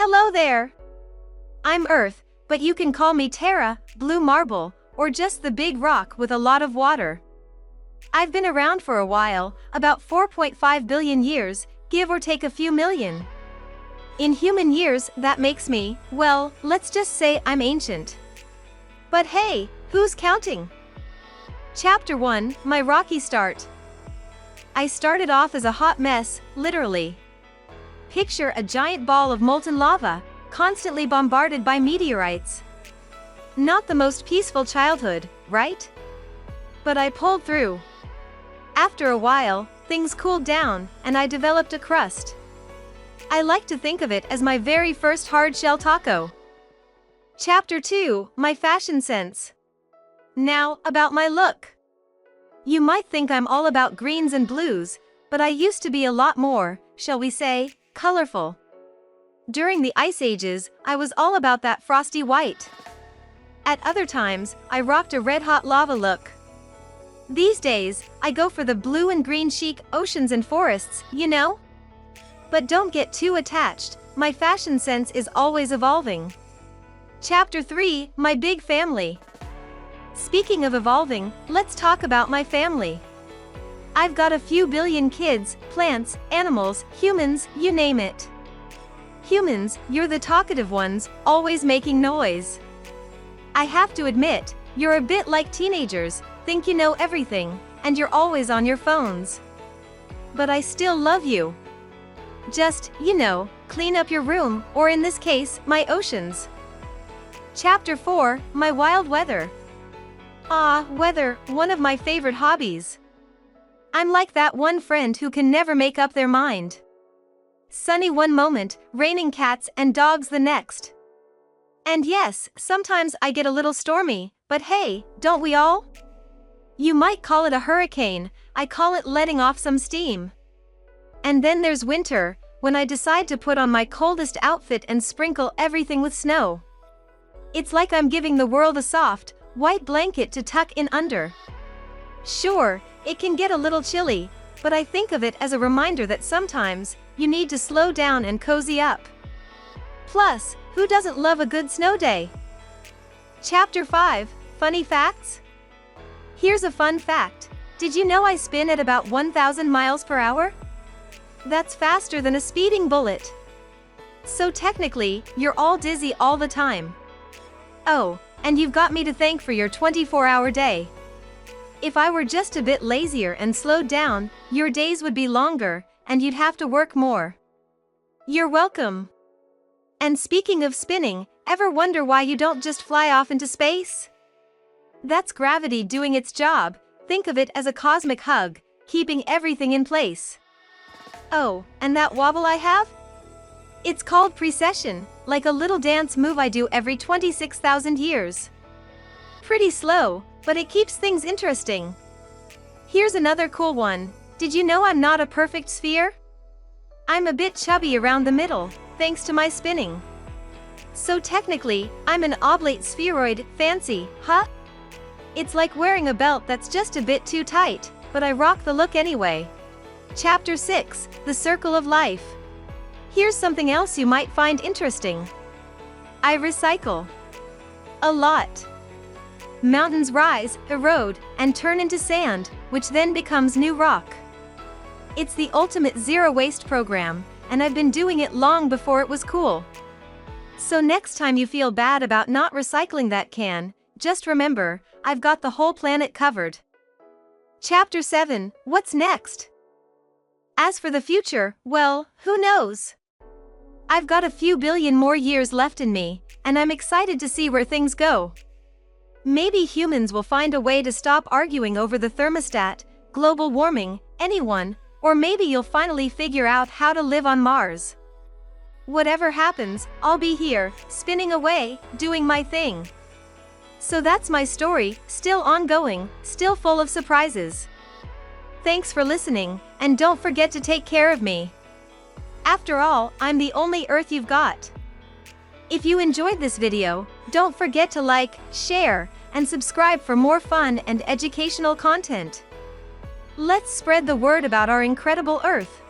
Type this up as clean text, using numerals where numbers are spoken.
Hello there! I'm Earth, but you can call me Terra, Blue Marble, or just the big rock with a lot of water. I've been around for a while, about 4.5 billion years, give or take a few million. In human years, that makes me, well, let's just say I'm ancient. But hey, who's counting? Chapter 1, My Rocky Start. I started off as a hot mess, literally. Picture a giant ball of molten lava, constantly bombarded by meteorites. Not the most peaceful childhood, right? But I pulled through. After a while, things cooled down, and I developed a crust. I like to think of it as my very first hard-shell taco. Chapter 2, My Fashion Sense. Now, about my look. You might think I'm all about greens and blues, but I used to be a lot more, shall we say, colorful. During the Ice Ages, I was all about that frosty white. At other times, I rocked a red-hot lava look. These days, I go for the blue and green chic oceans and forests, you know? But don't get too attached, my fashion sense is always evolving. Chapter 3, My Big Family. Speaking of evolving, let's talk about my family. I've got a few billion kids, plants, animals, humans, you name it. Humans, you're the talkative ones, always making noise. I have to admit, you're a bit like teenagers, think you know everything, and you're always on your phones. But I still love you. Just, you know, clean up your room, or in this case, my oceans. Chapter 4, My Wild Weather. Ah, weather, one of my favorite hobbies. I'm like that one friend who can never make up their mind. Sunny one moment, raining cats and dogs the next. And yes, sometimes I get a little stormy, but hey, don't we all? You might call it a hurricane, I call it letting off some steam. And then there's winter, when I decide to put on my coldest outfit and sprinkle everything with snow. It's like I'm giving the world a soft, white blanket to tuck in under. Sure, it can get a little chilly, but I think of it as a reminder that sometimes, you need to slow down and cozy up. Plus, who doesn't love a good snow day? Chapter 5, Funny Facts? Here's a fun fact. Did you know I spin at about 1,000 miles per hour? That's faster than a speeding bullet. So technically, you're all dizzy all the time. Oh, and you've got me to thank for your 24-hour day. If I were just a bit lazier and slowed down, your days would be longer, and you'd have to work more. You're welcome. And speaking of spinning, ever wonder why you don't just fly off into space? That's gravity doing its job, think of it as a cosmic hug, keeping everything in place. Oh, and that wobble I have? It's called precession, like a little dance move I do every 26,000 years. Pretty slow, but it keeps things interesting. Here's another cool one. Did you know I'm not a perfect sphere? I'm a bit chubby around the middle, thanks to my spinning. So technically, I'm an oblate spheroid, fancy, huh? It's like wearing a belt that's just a bit too tight, but I rock the look anyway. Chapter 6, The Circle of Life. Here's something else you might find interesting. I recycle. A lot. Mountains rise, erode, and turn into sand, which then becomes new rock. It's the ultimate zero-waste program, and I've been doing it long before it was cool. So next time you feel bad about not recycling that can, just remember, I've got the whole planet covered. Chapter 7, What's next? As for the future, well, who knows? I've got a few billion more years left in me, and I'm excited to see where things go. Maybe humans will find a way to stop arguing over the thermostat, global warming, anyone, or maybe you'll finally figure out how to live on Mars. Whatever happens, I'll be here, spinning away, doing my thing. So that's my story, still ongoing, still full of surprises. Thanks for listening, and don't forget to take care of me. After all, I'm the only Earth you've got. If you enjoyed this video, don't forget to like, share, and subscribe for more fun and educational content. Let's spread the word about our incredible Earth.